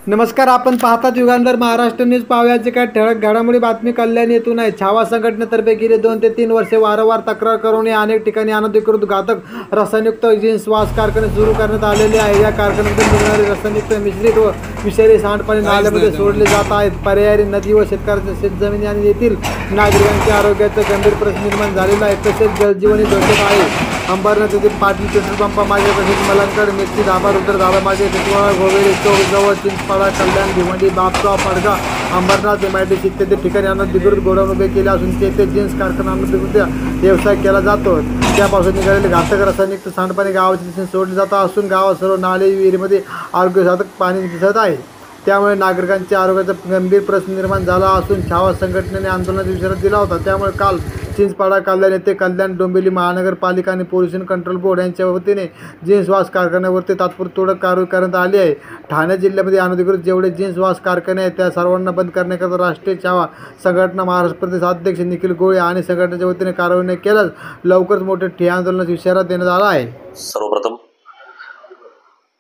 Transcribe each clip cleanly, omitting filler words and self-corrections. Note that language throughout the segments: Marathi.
नमस्कार, आपण पाहतात युगांधर महाराष्ट्र न्यूज. पाहूयाचे काय ठळक घडामोडी. बातमी कल्याण येथून आहे. छावा संघटनेतर्फे गेली 2 ते 3 वर्षे वारंवार तक्रार करूनही अनेक ठिकाणी अनधिकृत घातक रसायनयुक्त जीन्स वास कारखाने सुरू करण्यात आलेले आहे. या कारखान्यातून निघणारे रसायनयुक्त मिश्रित व विषारी सांडपाणी नाल्यामध्ये सोडले जात आहेत. पर्यायी नदी व शेतकऱ्यांच्या शेतजमिनी आणि येथील नागरिकांच्या आरोग्याचा गंभीर प्रश्न निर्माण झालेला आहे. तसेच जलजीवनही धोक्यात आहे. अंबरनाथ येथील पाटील पेट्रोल पंपामागे तसेच मलंकड मिरची धाबा रुद्र धाबामागे टिटवाळा घोवेळी चौक जवळ चिंचपाडा कल्याण भिवंडी बापगाव पडगा अंबरनाथ MIDC इत्यादी ठिकाणी अनधिकृत गोडाऊन उभे केले असून तेथे जीन्स कारखाना अनधिकृत व्यवसाय केला जातो. त्यापासून निघालेले घातक रासायनिक सांडपाणी गावाच्या दिशेने सोडले जात असून गावात सर्व नाले विहिरीमध्ये आरोग्यसाधक पाणी दिसत आहे. त्यामुळे नागरिकांच्या आरोग्याचा गंभीर प्रश्न निर्माण झाला असून छावा संघटनेने आंदोलनाचा इशारा दिला होता. त्यामुळे काल चिंचपाडा कल्याण येथे कल्याण डोंबिवली महानगरपालिका आणि पोल्युशन कंट्रोल बोर्ड यांच्या वतीने जीन्स वास कारखान्यावरती तात्पुरती तोडक कारवाई करण्यात आली आहे. ठाणे जिल्ह्यामध्ये अनधिकृत जेवढे जीन्स वास कारखाने आहेत त्या सर्वांना बंद करण्याकरता राष्ट्रीय छावा संघटना महाराष्ट्र प्रदेश अध्यक्ष निखिल गोळे आणि संघटनेच्या वतीने कारवाई न केल्यास लवकरच मोठे ठिय्या आंदोलनाचा इशारा देण्यात आला आहे. सर्वप्रथम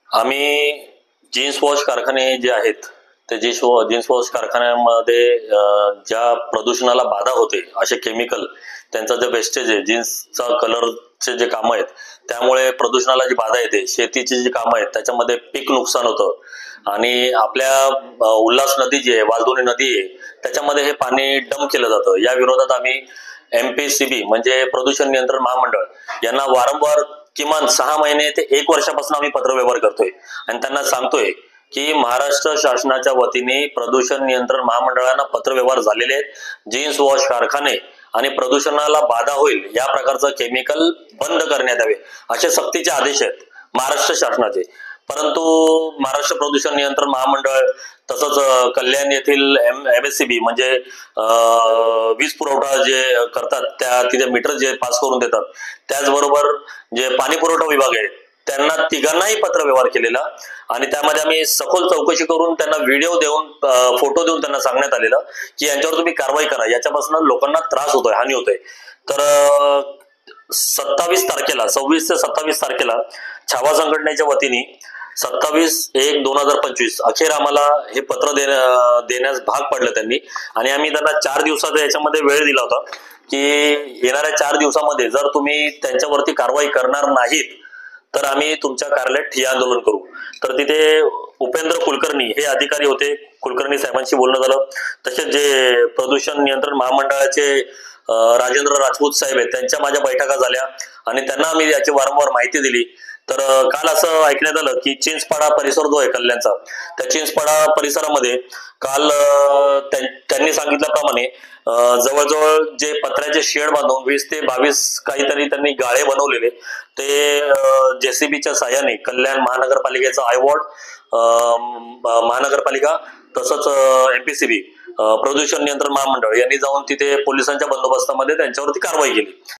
आम्ही जीन्स वॉश कारखाने जे आहेत ते जीन्स वॉश कारखान्यामध्ये ज्या प्रदूषणाला बाधा होते असे केमिकल, त्यांचा जे वेस्टेज आहे, जीन्सचा कलरचे जे कामं आहेत त्यामुळे प्रदूषणाला जी बाधा येते, शेतीची जी कामं आहेत त्याच्यामध्ये पीक नुकसान होतं आणि आपल्या उल्हास नदी जी आहे, वालदुनी नदी आहे, त्याच्यामध्ये हे पाणी डंप केलं जातं. या विरोधात आम्ही MPCB म्हणजे प्रदूषण नियंत्रण महामंडळ यांना वारंवार किमान 6 महिने ते 1 वर्षापासून आम्ही पत्रव्यवहार करतोय आणि त्यांना सांगतोय की महाराष्ट्र शासनाच्या वतीने प्रदूषण नियंत्रण महामंडळांना पत्रव्यवहार झालेले आहेत. जीन्स वॉश कारखाने आणि प्रदूषणाला बाधा होईल या प्रकारचं केमिकल बंद करण्यात यावे असे सक्तीचे आदेश आहेत महाराष्ट्र शासनाचे. परंतु महाराष्ट्र प्रदूषण नियंत्रण महामंडळ तसंच कल्याण येथील MSCB म्हणजे वीज पुरवठा जे करतात त्या तिथे मीटर जे पास करून देतात, त्याचबरोबर जे पाणी पुरवठा विभाग आहे त्यांना तिघांनाही पत्रव्यवहार केलेला आणि त्यामध्ये आम्ही सखोल चौकशी करून त्यांना व्हिडिओ देऊन फोटो देऊन त्यांना सांगण्यात आलेलं की यांच्यावर तुम्ही कारवाई करा, याच्यापासून लोकांना त्रास होतोय, हानी होतोय. तर 26 तारखेला 26 ते 27 तारखेला छावा संघटनेच्या वतीने 27/1/2025 अखेर आम्हाला हे पत्र देण्यास भाग पडलं त्यांनी आणि आम्ही त्यांना 4 दिवसाचा याच्यामध्ये वेळ दिला होता की येणाऱ्या 4 दिवसामध्ये जर तुम्ही त्यांच्यावरती कारवाई करणार नाहीत तर आम्ही तुमच्या कार्यालयात ठिय्या आंदोलन करू. तर तिथे उपेंद्र कुलकर्णी हे अधिकारी होते. कुलकर्णी साहेबांशी बोलणं झालं. तसेच जे प्रदूषण नियंत्रण महामंडळाचे राजेंद्र राजपूत साहेब आहेत त्यांच्या माझ्या बैठका झाल्या आणि त्यांना आम्ही याची वारंवार माहिती दिली. तर काल असं ऐकण्यात आलं की चिंचपाडा परिसर जो आहे कल्याणचा, त्या चिंचपाडा परिसरामध्ये काल त्यांनी सांगितल्याप्रमाणे जवळजवळ जे पत्र्याचे शेड बांधून 20 ते 22 काहीतरी त्यांनी गाळे बनवलेले ते JCBच्या साह्याने कल्याण महानगरपालिकेचा आयवॉर्ड महानगरपालिका तसंच MPCB प्रदूषण नियंत्रण महामंडळ यांनी जाऊन तिथे पोलिसांच्या बंदोबस्तामध्ये त्यांच्यावरती कारवाई केली.